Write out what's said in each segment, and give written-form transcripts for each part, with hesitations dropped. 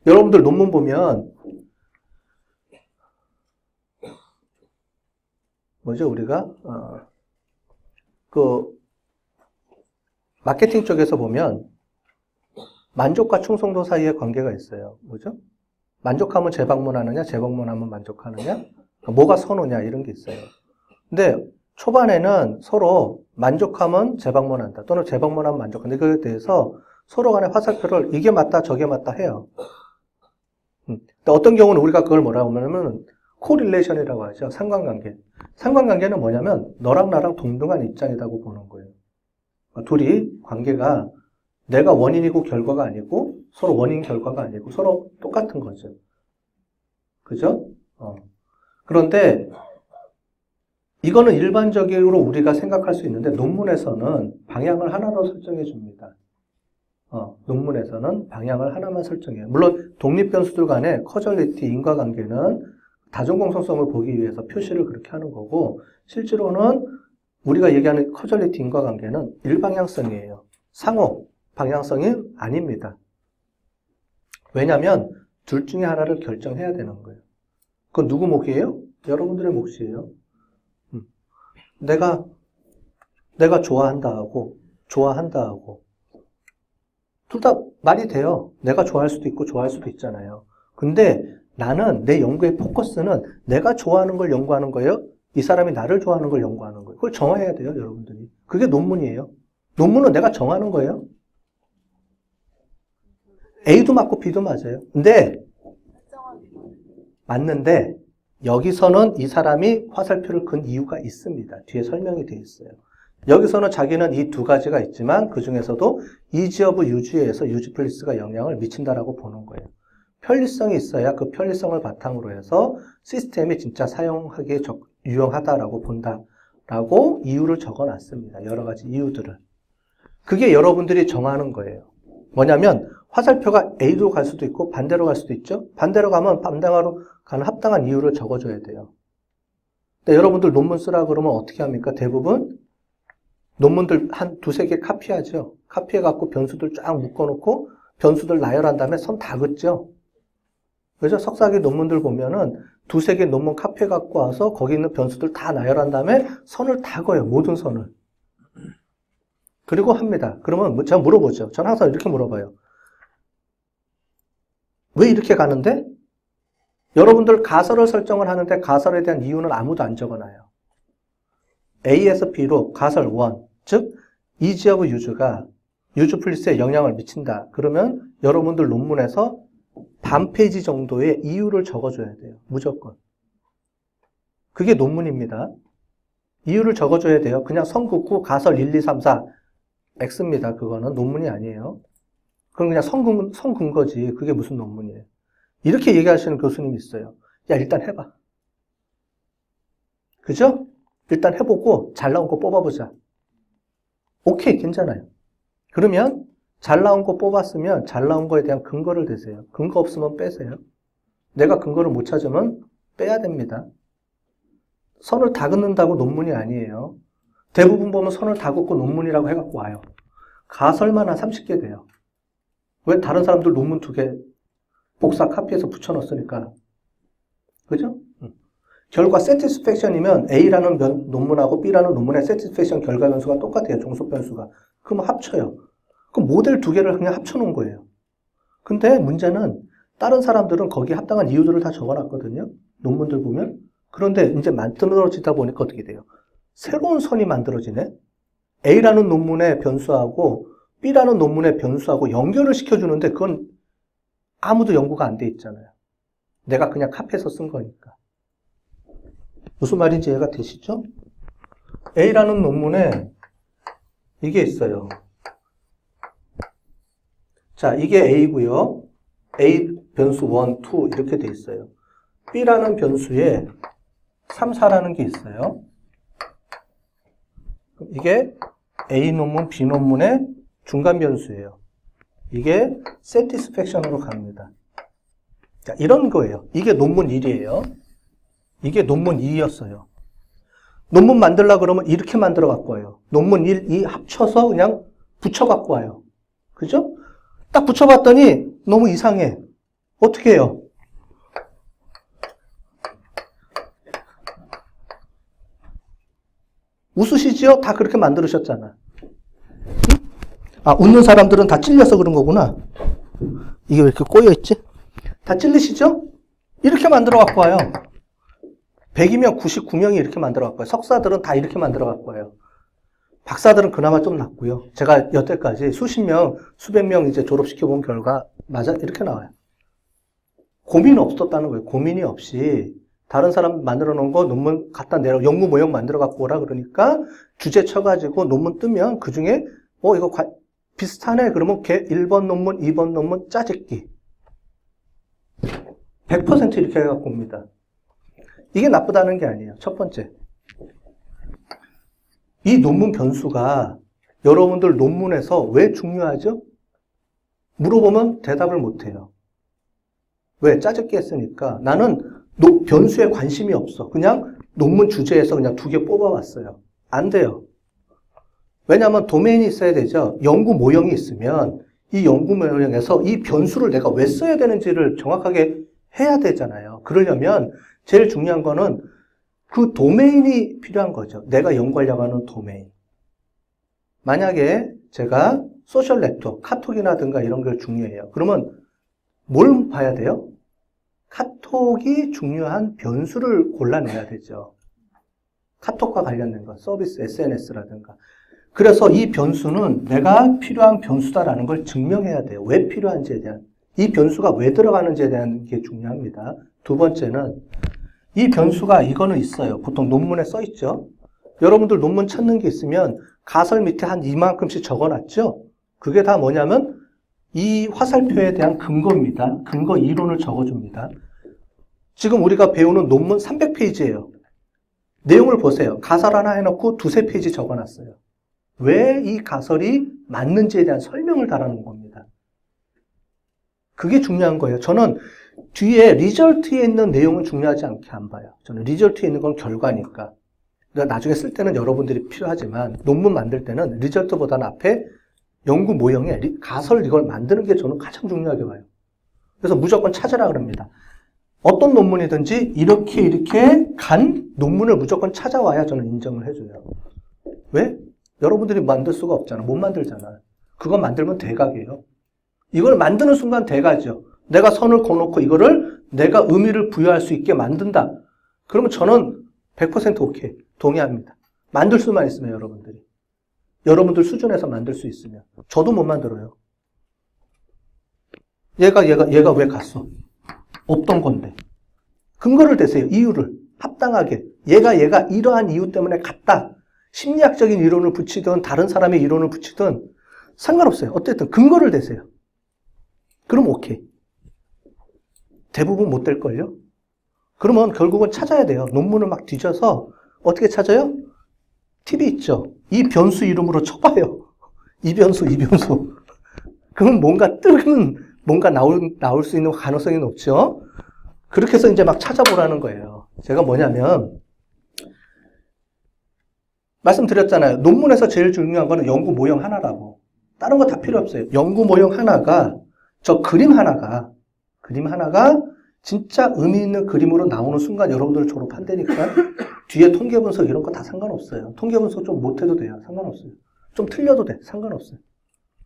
여러분들 논문 보면 뭐죠? 우리가 그 마케팅 쪽에서 보면 만족과 충성도 사이에 관계가 있어요. 뭐죠? 만족하면 재방문하느냐, 재방문하면 만족하느냐, 뭐가 선호냐 이런 게 있어요. 근데 초반에는 서로 만족하면 재방문한다 또는 재방문하면 만족한다. 그거에 대해서 서로 간의 화살표를 이게 맞다 저게 맞다 해요. 근데 어떤 경우는 우리가 그걸 뭐라고 하냐면 코릴레이션이라고 하죠. 상관관계. 상관관계는 뭐냐면 너랑 나랑 동등한 입장이라고 보는 거예요. 둘이 관계가 내가 원인이고 결과가 아니고 서로 원인 결과가 아니고 서로 똑같은 거죠. 그죠? 그런데 이거는 일반적으로 우리가 생각할 수 있는데 논문에서는 방향을 하나로 설정해 줍니다. 논문에서는 방향을 하나만 설정해요. 물론 독립변수들 간의 커절리티, 인과관계는 다중공통성을 보기 위해서 표시를 그렇게 하는 거고 실제로는 우리가 얘기하는 커절리티, 인과관계는 일방향성이에요. 상호, 방향성이 아닙니다. 왜냐하면 둘 중에 하나를 결정해야 되는 거예요. 그건 누구 몫이에요? 여러분들의 몫이에요. 내가 좋아한다 하고 둘 다 말이 돼요. 내가 좋아할 수도 있고 좋아할 수도 있잖아요. 근데 나는 내 연구의 포커스는 내가 좋아하는 걸 연구하는 거예요. 이 사람이 나를 좋아하는 걸 연구하는 거예요. 그걸 정해야 돼요, 여러분들이. 그게 논문이에요. 논문은 내가 정하는 거예요. A도 맞고 B도 맞아요. 근데 맞는데 여기서는 이 사람이 화살표를 긋은 이유가 있습니다. 뒤에 설명이 되어 있어요. 여기서는 자기는 이 두 가지가 있지만 그 중에서도 이지 오브 유즈에서 유즈 플리스가 영향을 미친다라고 보는 거예요. 편리성이 있어야 그 편리성을 바탕으로 해서 시스템이 진짜 사용하기에 유용하다라고 본다라고 이유를 적어놨습니다. 여러 가지 이유들을. 그게 여러분들이 정하는 거예요. 뭐냐면 화살표가 A로 갈 수도 있고 반대로 갈 수도 있죠. 반대로 가면 반대로 가는 합당한 이유를 적어줘야 돼요. 근데 여러분들 논문 쓰라 그러면 어떻게 합니까? 대부분 논문들 한 두세 개 카피하죠. 카피해갖고 변수들 쫙 묶어놓고 변수들 나열한 다음에 선 다 긋죠. 그래서 석사기 논문들 보면은 두세 개 논문 카피해갖고 와서 거기 있는 변수들 다 나열한 다음에 선을 다 그어요. 모든 선을. 그리고 합니다. 그러면 제가 물어보죠. 저는 항상 이렇게 물어봐요. 왜 이렇게 가는데? 여러분들 가설을 설정을 하는데 가설에 대한 이유는 아무도 안 적어놔요. A에서 B로 가설 1, 즉 이지 오브 유즈가 유즈 플리스에 영향을 미친다. 그러면 여러분들 논문에서 반 페이지 정도의 이유를 적어줘야 돼요. 무조건. 그게 논문입니다. 이유를 적어줘야 돼요. 그냥 선 긋고 가설 1, 2, 3, 4 X입니다. 그거는 논문이 아니에요. 그럼 그냥 선 긋은 거지. 그게 무슨 논문이에요. 이렇게 얘기하시는 교수님이 있어요. 야, 일단 해봐. 그죠? 일단 해보고 잘 나온 거 뽑아보자. 오케이, 괜찮아요. 그러면 잘 나온 거 뽑았으면 잘 나온 거에 대한 근거를 대세요. 근거 없으면 빼세요. 내가 근거를 못 찾으면 빼야 됩니다. 선을 다 긋는다고 논문이 아니에요. 대부분 보면 선을 다 긋고 논문이라고 해갖고 와요. 가설만 한 30개 돼요. 왜? 다른 사람들 논문 2개 복사 카피해서 붙여넣었으니까. 그죠? 결과 satisfaction이면 A라는 논문하고 B라는 논문의 satisfaction 결과 변수가 똑같아요. 종속 변수가. 그럼 합쳐요. 그럼 모델 2개를 그냥 합쳐놓은 거예요. 근데 문제는 다른 사람들은 거기에 합당한 이유들을 다 적어놨거든요. 논문들 보면. 그런데 이제 만들어지다 보니까 어떻게 돼요? 새로운 선이 만들어지네? A라는 논문의 변수하고 B라는 논문의 변수하고 연결을 시켜주는데 그건 아무도 연구가 안 돼 있잖아요. 내가 그냥 카피해서 쓴 거니까. 무슨 말인지 이해가 되시죠? A라는 논문에 이게 있어요. 자, 이게 A고요. A 변수 1, 2 이렇게 돼 있어요. B라는 변수에 3, 4라는 게 있어요. 이게 A 논문, B 논문의 중간 변수예요. 이게 satisfaction으로 갑니다. 자, 이런 거예요. 이게 논문 1이에요. 이게 논문 2였어요. 논문 만들려고 그러면 이렇게 만들어 갖고 와요. 논문 1, 2 합쳐서 그냥 붙여 갖고 와요. 그죠? 딱 붙여봤더니 너무 이상해. 어떻게 해요? 웃으시지요? 다 그렇게 만들으셨잖아. 아, 웃는 사람들은 다 찔려서 그런 거구나. 이게 왜 이렇게 꼬여있지? 다 찔리시죠? 이렇게 만들어 갖고 와요. 100이면 99명이 이렇게 만들어 갖고 와요. 석사들은 다 이렇게 만들어 갖고 와요. 박사들은 그나마 좀 낫고요. 제가 여태까지 수십 명, 수백 명 이제 졸업시켜 본 결과, 맞아? 이렇게 나와요. 고민 없었다는 거예요. 고민이 없이. 다른 사람 만들어 놓은 거 논문 갖다 내려, 연구 모형 만들어 갖고 오라 그러니까 주제 쳐가지고 논문 뜨면 그 중에, 이거 비슷하네. 그러면 걔 1번 논문, 2번 논문 짜집기. 100% 이렇게 해갖고 옵니다. 이게 나쁘다는 게 아니에요. 첫 번째. 이 논문 변수가 여러분들 논문에서 왜 중요하죠? 물어보면 대답을 못해요. 왜? 짜집기 했으니까. 나는 변수에 관심이 없어. 그냥 논문 주제에서 그냥 2개 뽑아왔어요. 안 돼요. 왜냐하면 도메인이 있어야 되죠. 연구 모형이 있으면 이 연구 모형에서 이 변수를 내가 왜 써야 되는지를 정확하게 해야 되잖아요. 그러려면 제일 중요한 거는 그 도메인이 필요한 거죠. 내가 연구하려고 하는 도메인. 만약에 제가 소셜 네트워크, 카톡이라든가 이런 걸 중요해요. 그러면 뭘 봐야 돼요? 카톡이 중요한 변수를 골라내야 되죠. 카톡과 관련된 거, 서비스, SNS라든가. 그래서 이 변수는 내가 필요한 변수다라는 걸 증명해야 돼요. 왜 필요한지에 대한. 이 변수가 왜 들어가는지에 대한 게 중요합니다. 두 번째는 이 변수가 이거는 있어요. 보통 논문에 써 있죠. 여러분들 논문 찾는 게 있으면 가설 밑에 한 이만큼씩 적어놨죠. 그게 다 뭐냐면 이 화살표에 대한 근거입니다. 근거 이론을 적어줍니다. 지금 우리가 배우는 논문 300페이지예요. 내용을 보세요. 가설 하나 해놓고 2-3페이지 적어놨어요. 왜 이 가설이 맞는지에 대한 설명을 달아놓은 겁니다. 그게 중요한 거예요. 저는 뒤에 리절트에 있는 내용은 중요하지 않게 안 봐요. 저는 리절트에 있는 건 결과니까. 그러니까 나중에 쓸 때는 여러분들이 필요하지만 논문 만들 때는 리절트보다는 앞에 연구 모형에 가설 이걸 만드는 게 저는 가장 중요하게 봐요. 그래서 무조건 찾으라 그럽니다. 어떤 논문이든지 이렇게 간 논문을 무조건 찾아와야 저는 인정을 해줘요. 왜? 여러분들이 만들 수가 없잖아. 못 만들잖아. 그거 만들면 대각이에요. 이걸 만드는 순간 대각이죠. 내가 선을 그어놓고 이거를 내가 의미를 부여할 수 있게 만든다. 그러면 저는 100% 오케이. 동의합니다. 만들 수만 있으면 여러분들이. 여러분들 수준에서 만들 수 있으면. 저도 못 만들어요. 얘가 왜 갔어? 없던 건데. 근거를 대세요. 이유를. 합당하게. 얘가 이러한 이유 때문에 갔다. 심리학적인 이론을 붙이든 다른 사람의 이론을 붙이든 상관없어요. 어쨌든 근거를 대세요. 그럼 오케이. 대부분 못 될걸요? 그러면 결국은 찾아야 돼요. 논문을 막 뒤져서 어떻게 찾아요? 팁이 있죠. 이 변수 이름으로 쳐봐요. 이 변수. 그럼 뭔가 나올 수 있는 가능성이 높죠? 그렇게 해서 이제 막 찾아보라는 거예요. 제가 뭐냐면, 말씀드렸잖아요. 논문에서 제일 중요한 거는 연구 모형 하나라고. 다른 거 다 필요 없어요. 연구 모형 하나가, 그림 하나가 진짜 의미 있는 그림으로 나오는 순간 여러분들 졸업한다니까 뒤에 통계 분석 이런 거 다 상관없어요. 통계 분석 좀 못해도 돼요. 상관없어요. 좀 틀려도 돼. 상관없어요.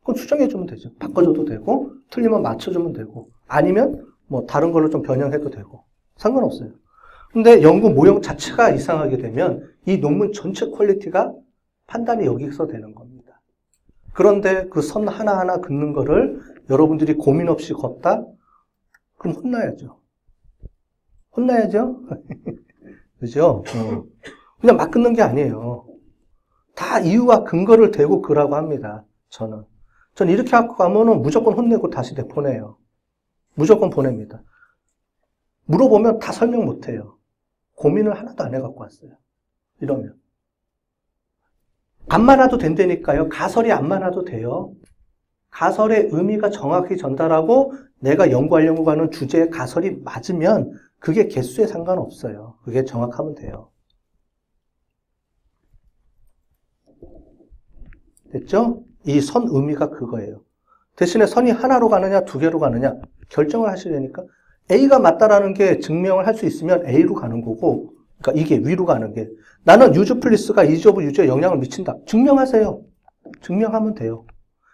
그건 수정해주면 되죠. 바꿔줘도 되고 틀리면 맞춰주면 되고 아니면 뭐 다른 걸로 좀 변형해도 되고 상관없어요. 근데 연구 모형 자체가 이상하게 되면 이 논문 전체 퀄리티가 판단이 여기서 되는 겁니다. 그런데 그 선 하나하나 긋는 거를 여러분들이 고민 없이 걷다? 그럼 혼나야죠? 그죠? 그냥 막 긋는 게 아니에요. 다 이유와 근거를 대고 그라고 합니다. 저는 이렇게 갖고 가면은 무조건 혼내고 다시 내보내요. 무조건 보냅니다. 물어보면 다 설명 못 해요. 고민을 하나도 안 해갖고 왔어요. 이러면. 안 많아도 된다니까요. 가설이 안 많아도 돼요. 가설의 의미가 정확히 전달하고 내가 연구하려고 하는 주제의 가설이 맞으면 그게 개수에 상관없어요. 그게 정확하면 돼요. 됐죠? 이 선 의미가 그거예요. 대신에 선이 하나로 가느냐, 2개로 가느냐, 결정을 하시려니까 A가 맞다라는 게 증명을 할 수 있으면 A로 가는 거고, 그러니까 이게 위로 가는 게 나는 유주 플리스가 이지 오브 유주에 영향을 미친다. 증명하세요. 증명하면 돼요.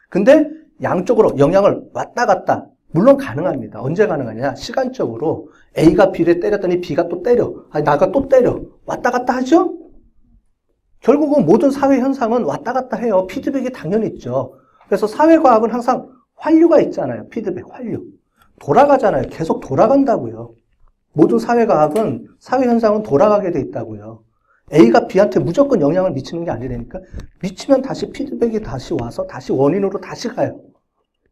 근데 양쪽으로 영향을 왔다 갔다 물론 가능합니다. 언제 가능하냐? 시간적으로 A가 B를 때렸더니 B가 또 때려. 아니 나가 또 때려. 왔다 갔다 하죠? 결국은 모든 사회 현상은 왔다 갔다 해요. 피드백이 당연히 있죠. 그래서 사회과학은 항상 환류가 있잖아요. 피드백, 환류. 돌아가잖아요. 계속 돌아간다고요. 모든 사회과학은, 사회현상은 돌아가게 돼 있다고요. A가 B한테 무조건 영향을 미치는 게 아니라니까 미치면 다시 피드백이 다시 와서 다시 원인으로 다시 가요.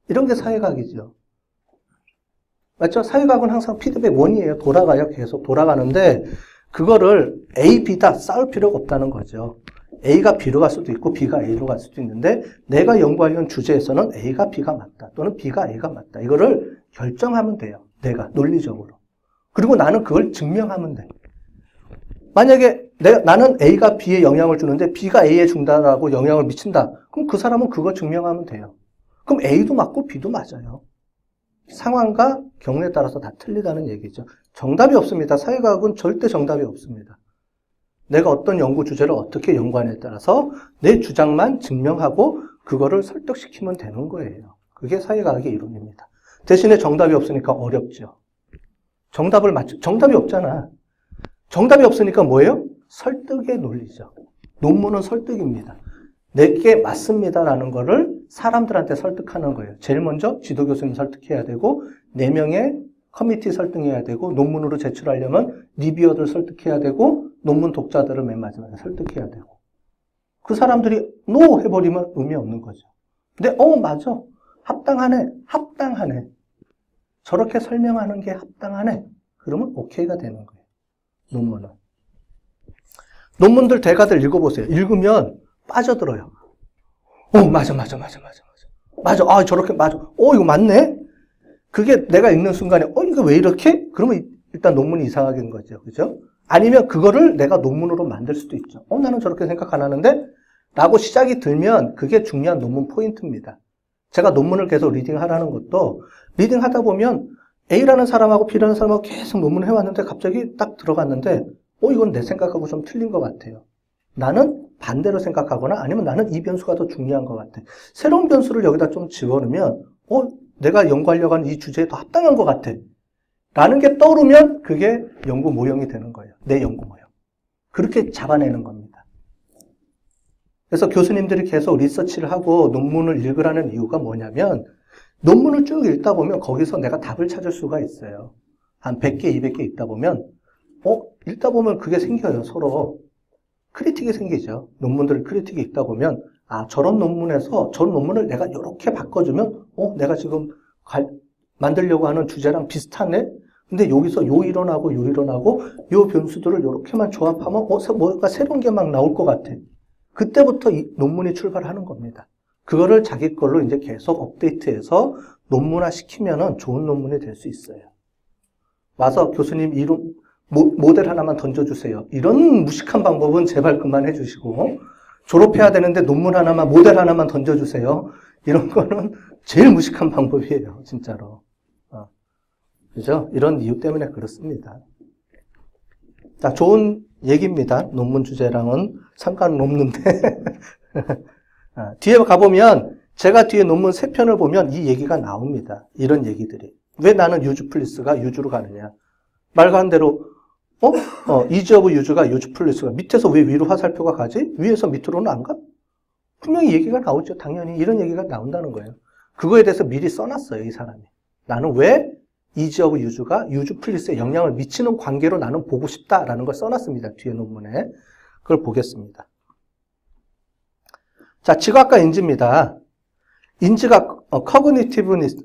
이런 게 사회과학이죠. 맞죠? 사회과학은 항상 피드백 원이에요. 돌아가요. 계속 돌아가는데 그거를 A, B다 싸울 필요가 없다는 거죠. A가 B로 갈 수도 있고 B가 A로 갈 수도 있는데 내가 연구하려는 주제에서는 A가 B가 맞다 또는 B가 A가 맞다. 이거를 결정하면 돼요. 내가 논리적으로. 그리고 나는 그걸 증명하면 돼. 만약에 나는 A가 B에 영향을 주는데 B가 A에 준다라고 영향을 미친다. 그럼 그 사람은 그거 증명하면 돼요. 그럼 A도 맞고 B도 맞아요. 상황과 경우에 따라서 다 틀리다는 얘기죠. 정답이 없습니다. 사회과학은 절대 정답이 없습니다. 내가 어떤 연구 주제를 어떻게 연구하느냐에 따라서 내 주장만 증명하고 그거를 설득시키면 되는 거예요. 그게 사회과학의 이론입니다. 대신에 정답이 없으니까 어렵죠. 정답이 없잖아. 정답이 없으니까 뭐예요? 설득의 논리죠. 논문은 설득입니다. 내게 맞습니다라는 거를 사람들한테 설득하는 거예요. 제일 먼저 지도교수님 설득해야 되고 4명의 커미티 설득해야 되고 논문으로 제출하려면 리뷰어들 설득해야 되고 논문 독자들을 맨 마지막에 설득해야 되고 그 사람들이 노 해버리면 의미 없는 거죠. 근데 맞아. 합당하네. 저렇게 설명하는 게 합당하네. 그러면 오케이가 되는 거예요. 논문은. 논문들 대가들 읽어보세요. 읽으면 빠져들어요. 맞아. 맞아. 저렇게 맞아. 이거 맞네? 그게 내가 읽는 순간에, 이거 왜 이렇게? 그러면 일단 논문이 이상하게 된 거죠. 그죠? 아니면 그거를 내가 논문으로 만들 수도 있죠. 나는 저렇게 생각 안 하는데? 라고 시작이 들면 그게 중요한 논문 포인트입니다. 제가 논문을 계속 리딩하라는 것도 리딩하다 보면 A라는 사람하고 B라는 사람하고 계속 논문을 해왔는데 갑자기 딱 들어갔는데 이건 내 생각하고 좀 틀린 것 같아요. 나는 반대로 생각하거나 아니면 나는 이 변수가 더 중요한 것 같아. 새로운 변수를 여기다 좀 집어넣으면 내가 연구하려고 하는 이 주제에 더 합당한 것 같아. 라는 게 떠오르면 그게 연구 모형이 되는 거예요. 내 연구 모형. 그렇게 잡아내는 겁니다. 그래서 교수님들이 계속 리서치를 하고 논문을 읽으라는 이유가 뭐냐면 논문을 쭉 읽다 보면 거기서 내가 답을 찾을 수가 있어요. 한 100개, 200개 읽다 보면 읽다 보면 그게 생겨요. 서로. 크리틱이 생기죠. 논문들 크리틱이 읽다 보면 저런 논문에서 저런 논문을 내가 이렇게 바꿔주면 내가 지금 만들려고 하는 주제랑 비슷하네? 근데 여기서 요 일어나고 요 변수들을 이렇게만 조합하면 뭐가 새로운 게 막 나올 것 같아. 그때부터 이 논문이 출발하는 겁니다. 그거를 자기 걸로 이제 계속 업데이트해서 논문화 시키면은 좋은 논문이 될 수 있어요. 와서 교수님 이론 모델 하나만 던져주세요. 이런 무식한 방법은 제발 그만해 주시고 졸업해야 되는데 논문 하나만 모델 하나만 던져주세요. 이런 거는 제일 무식한 방법이에요. 진짜로. 그죠? 이런 이유 때문에 그렇습니다. 자, 좋은 얘기입니다. 논문 주제랑은 상관은 없는데 뒤에 가보면 제가 뒤에 논문 3편을 보면 이 얘기가 나옵니다. 이런 얘기들이. 왜 나는 유주 플리스가 유주로 가느냐. 말한 대로 이지 오브 유주가 유주 플리스가 밑에서 왜 위로 화살표가 가지? 위에서 밑으로는 안 가? 분명히 얘기가 나오죠. 당연히 이런 얘기가 나온다는 거예요. 그거에 대해서 미리 써놨어요. 이 사람이. 나는 왜 이지 오브 유주가 유주 플리스에 영향을 미치는 관계로 나는 보고 싶다라는 걸 써놨습니다. 뒤에 논문에. 그걸 보겠습니다. 자, 지각과 인지입니다. 인지가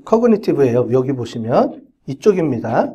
커그니티브예요. 여기 보시면 이쪽입니다.